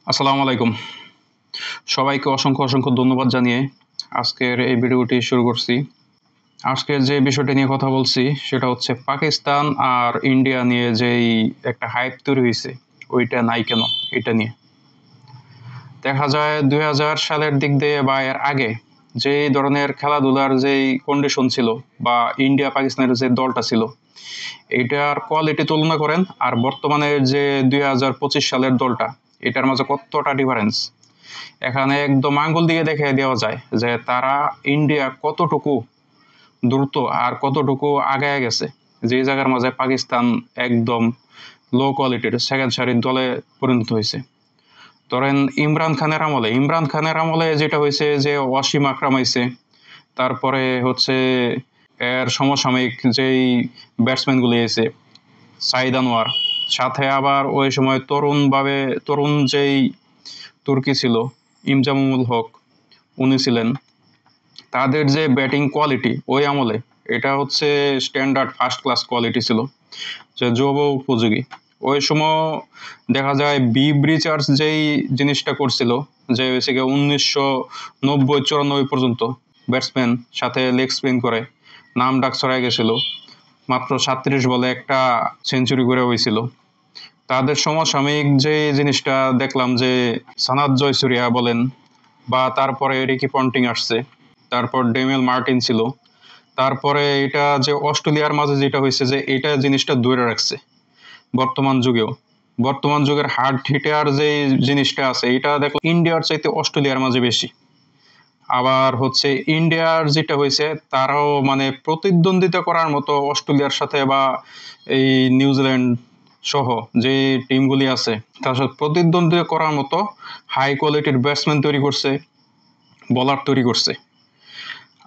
আসসালামু আলাইকুম। সবাইকে অসংখ্য, অসংখ্য ধন্যবাদ জানিয়ে আজকের এই ভিডিওটি শুরু করছি। আজকের যে বিষয়টা নিয়ে কথা বলছি সেটা হচ্ছে পাকিস্তান আর ইন্ডিয়া নিয়ে যেই একটা হাইপ তৈরি হইছে, ওইটা নাই কেন? এটা নিয়ে। দেখা যায় ২০০০ সালের দিক দিয়ে বা এর আগে যেই ধরনের খেলাধুলার যেই কন্ডিশন ছিল বা ইন্ডিয়া পাকিস্তানের যে দলটা ছিল, এইটার কোয়ালিটি তুলনা করেন আর বর্তমানের যে ২০২৫ সালের দলটা, এটার মাঝে কতটা ডিফারেন্স। এখানে একদম আঙ্গুল দিয়ে দেখিয়ে দেওয়া যায় যে তারা ইন্ডিয়া কতটুকু দ্রুত আর কতটুকু আগায় গেছে, যে জায়গার মাঝে পাকিস্তান একদম লো কোয়ালিটির সেকেন্ড সারির দলে পরিণত হয়েছে। ধরেন ইমরান খানের আমলে যেটা হয়েছে যে ওয়াসিম আকরাম আইছে, তারপরে হচ্ছে এর সমসাময়িক যেই ব্যাটসম্যানগুলি এসে সাইদ আনোয়ার, সাথে আবার ওই সময় তরুণ যেই তুর্কি ছিল ইমজামুল হক, উনি ছিলেন। তাদের যে ব্যাটিং কোয়ালিটি ওই আমলে, এটা হচ্ছে স্ট্যান্ডার্ড ফার্স্ট ক্লাস কোয়ালিটি ছিল, যে যুব উপযোগী। ওই সময় দেখা যায় ব্রিচার্স যেই জিনিসটা করছিল, যে হচ্ছে গিয়ে ১৯৯০-৯৪ পর্যন্ত ব্যাটসম্যান সাথে লেগ স্পিন করে নাম ডাক ছড়াই গেছিল, মাত্র ৩৭ বলে একটা সেঞ্চুরি করে হয়েছিল। তাদের সমসাময়িক যে জিনিসটা দেখলাম, যে সানাত জয়সুরিয়া বলেন, বা তারপরে রিকি পন্টিং আসছে, তারপর ডেমিয়েল মার্টিন ছিল, তারপরে এটা যে অস্ট্রেলিয়ার মাঝে যেটা হয়েছে, যে এটা জিনিসটা ধরে রাখছে বর্তমান যুগের হার্ড হিটার যে জিনিসটা আছে, এটা দেখো ইন্ডিয়ার চাইতে অস্ট্রেলিয়ার মাঝে বেশি। আবার হচ্ছে ইন্ডিয়ার যেটা হয়েছে, তারাও মানে প্রতিদ্বন্দ্বিতা করার মতো অস্ট্রেলিয়ার সাথে বা এই নিউজিল্যান্ড সহ যে টিমগুলি আছে তার সাথে প্রতিদ্বন্দ্বিতা করার মতো হাই কোয়ালিটির ব্যাটসম্যান তৈরি করছে, বোলার তৈরি করছে।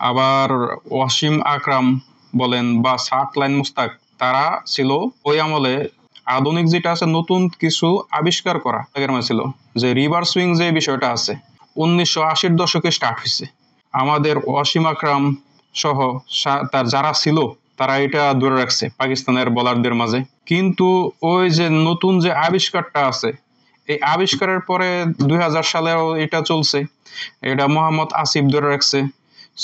আবার ওয়াসিম আকরাম বলেন বা সাকলাইন মুস্তাক, তারা ছিল ওই আমলে আধুনিক যেটা আছে নতুন কিছু আবিষ্কার করা আগের মধ্যে ছিল, যে রিভার সুইং যে বিষয়টা আছে ১৯৮০-র দশকে স্টার্ট হয়েছে। আমাদের ওয়াসিম আকরাম সহ তার যারা ছিল, তারা এটা ধরে রাখছে পাকিস্তানের বোলারদের মাঝে। কিন্তু ওই যে নতুন যে আবিষ্কারটা আছে, এই আবিষ্কারের পরে ২০০০ সালেও এটা চলছে, এটা মোহাম্মদ আসিফ ধরে রাখছে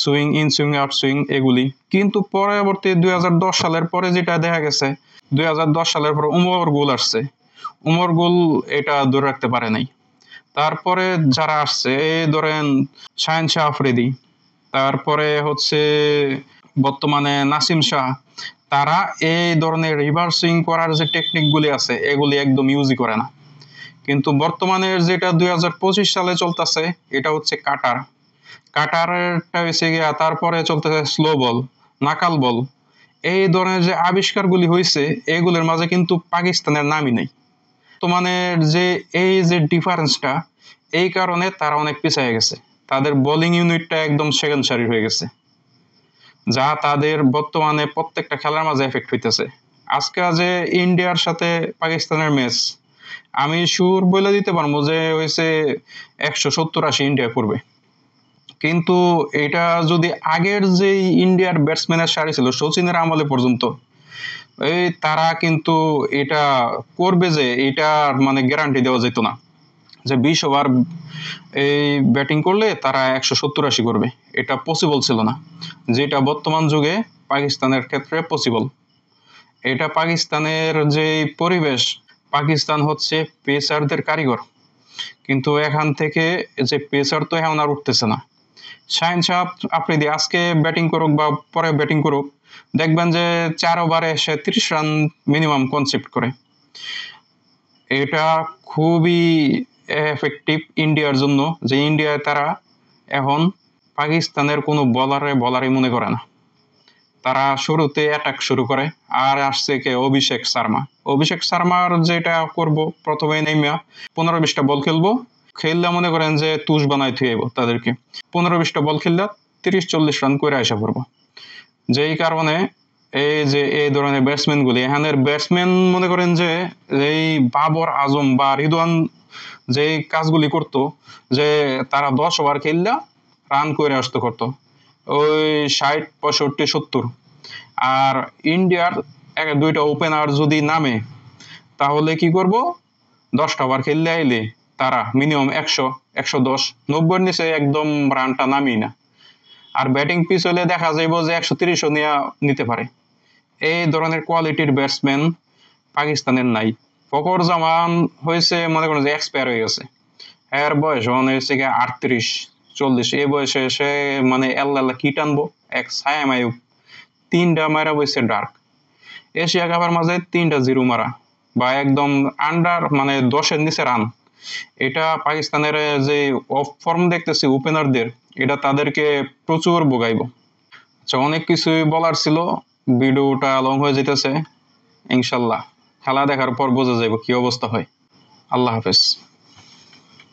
swing in swing out swing এগুলি। কিন্তু পরবর্তী ২০১০ সালের পরে যেটা দেখা গেছে, ২০১০ সালের পর উমর গুল আসছে, উমর গুল এটা ধরে রাখতে পারে নাই। তারপরে যারা আসছে, এই ধরেন শাহিন শাহ আফ্রিদি, তারপরে হচ্ছে বর্তমানে নাসিম শাহ, তারা এই ধরনের রিভার্সিং করার যে টেকনিক গুলি আছে এগুলি একদম ইউজই করে না। কিন্তু বর্তমানের যেটা ২০২৫ সালে চলতেছে, এটা হচ্ছে কাটারটা হয়েছে গিয়া, তারপরে চলতেছে স্লো বল, নাকাল বল। এই ধরনের যে আবিষ্কারগুলি হয়েছে, এগুলির মাঝে কিন্তু পাকিস্তানের নামই নেই। বর্তমানের যে এই যে ডিফারেন্সটা, এই কারণে তারা অনেক পিছিয়ে গেছে। তাদের বোলিং ইউনিটটা একদম সেকেন্ড সারির হয়ে গেছে, যা তাদের বর্তমানে প্রত্যেকটা খেলার মাঝে এফেক্ট হইতেছে। আজকে যে ইন্ডিয়ার সাথে পাকিস্তানের ম্যাচ, আমি শিওর বলে দিতে পারবো যে হয়েছে ১৭০-৮০ ইন্ডিয়া করবে। কিন্তু এটা যদি আগের যে ইন্ডিয়ার ব্যাটসম্যানের সারি ছিল সচিনের আমলে পর্যন্ত, এই তারা কিন্তু এটা করবে, যে এটা মানে গ্যারান্টি দেওয়া যেত না যে ২০ ওভার এই ব্যাটিং করলে তারা ১৭০-৮০ করবে। এটা পসিবল ছিল না, যেটা বর্তমান যুগে পাকিস্তানের ক্ষেত্রে পসিবল। এটা পাকিস্তানের যে পরিবেশ, পাকিস্তান হচ্ছে পেসারদের কারিগর, কিন্তু এখান থেকে যে পেসার তো এখন আর উঠতেছে না। শাহিন শাহ আফ্রিদি আজকে ব্যাটিং করুক বা পরে ব্যাটিং করুক, দেখবেন যে ৪ ওভারে সে ৩০ রান মিনিমাম কনসেপ্ট করে। এটা খুবই এফেক্টিভ ইন্ডিয়ার জন্য, যে ইন্ডিয়ায় তারা এখন পাকিস্তানের কোনো বলারই মনে করে না। তারা শুরুতে অ্যাটাক শুরু করে, আর আসছে কে অভিষেক শর্মার যেটা করব, প্রথমে নেইমা ১৫-২০টা বল খেললে মনে করেন যে তুষ বানাই থুইব তাদেরকে। ১৫-২০টা বল খেললে ৩০-৪০ রান করে আসা পড়বো। যেই কারণে এই যে এই ধরনের ব্যাটসম্যানগুলি, এখানের ব্যাটসম্যান মনে করেন যে এই বাবর আজম বা রিদওয়ান যেই কাজগুলি করতো, যে তারা ১০ ওভার খেললে রান করে আসতে করতো ওই ৬০, ৬৫, ৭০। আর ইন্ডিয়ার দুইটা ওপেনার যদি নামে, তাহলে কি করব, ১০টা ওভার খেললে আইলে তারা মিনিমাম 100, 110, 90 নিচে একদম রানটা নামি না। আর ব্যাটিং পিচ হলে দেখা যাইব যে 130ও নিতে পারে। এই ধরনের কোয়ালিটির ব্যাটসম্যান পাকিস্তানের নাই। ফখর জামান হয়েছে মনে করেন যে এক্সপায়ার হয়ে গেছে, এর বয়স হয়েছে গিয়ে 38, 40, এই বয়সে এসে মানে আল্লাহ কি টানবো, এক ছায়া মায়ুব 3টা মারা বইছে ডার্ক। এশিয়া কাপের মাঝে 3টা জিরো মারা বা একদম আন্ডার মানে 10-এর নিচে রান, এটা পাকিস্তানের যে অফ ফর্ম দেখতেছি ওপেনারদের, এটা তাদেরকে প্রচুর ভোগাইবো। আচ্ছা, অনেক কিছুই বলার ছিল, ভিডিওটা লং হয়ে যেতেছে। ইনশাল্লাহ খেলা দেখার পর বোঝা যাবে কি অবস্থা হয়। আল্লাহ হাফেজ।